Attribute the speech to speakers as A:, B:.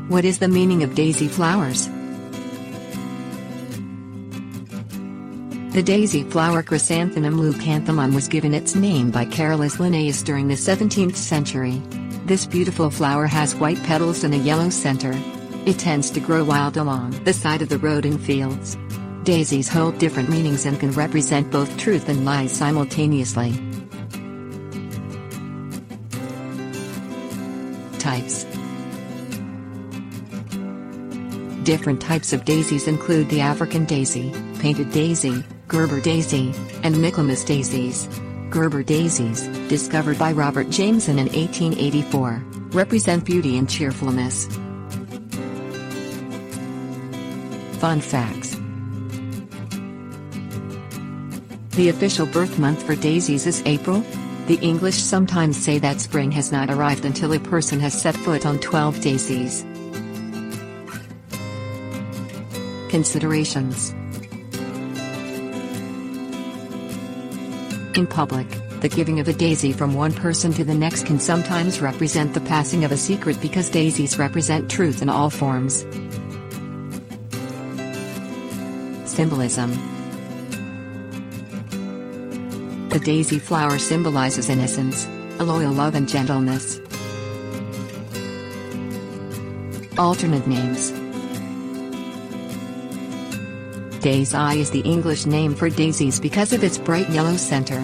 A: What is the meaning of daisy flowers? The daisy flower Chrysanthemum leucanthemum was given its name by Carolis Linnaeus during the 17th century. This beautiful flower has white petals and a yellow center. It tends to grow wild along the side of the road and fields. Daisies hold different meanings and can represent both truth and lies simultaneously. Types. Different types of daisies include the African daisy, painted daisy, Gerber daisy, and Michaelmas daisies. Gerber daisies, discovered by Robert Jameson in 1884, represent beauty and cheerfulness. Fun facts. The official birth month for daisies is April. The English sometimes say that spring has not arrived until a person has set foot on 12 daisies. Considerations. In public, the giving of a daisy from one person to the next can sometimes represent the passing of a secret because daisies represent truth in all forms. Symbolism. The daisy flower symbolizes innocence, a loyal love and gentleness. Alternate names. Daisy is the English name for daisies because of its bright yellow center.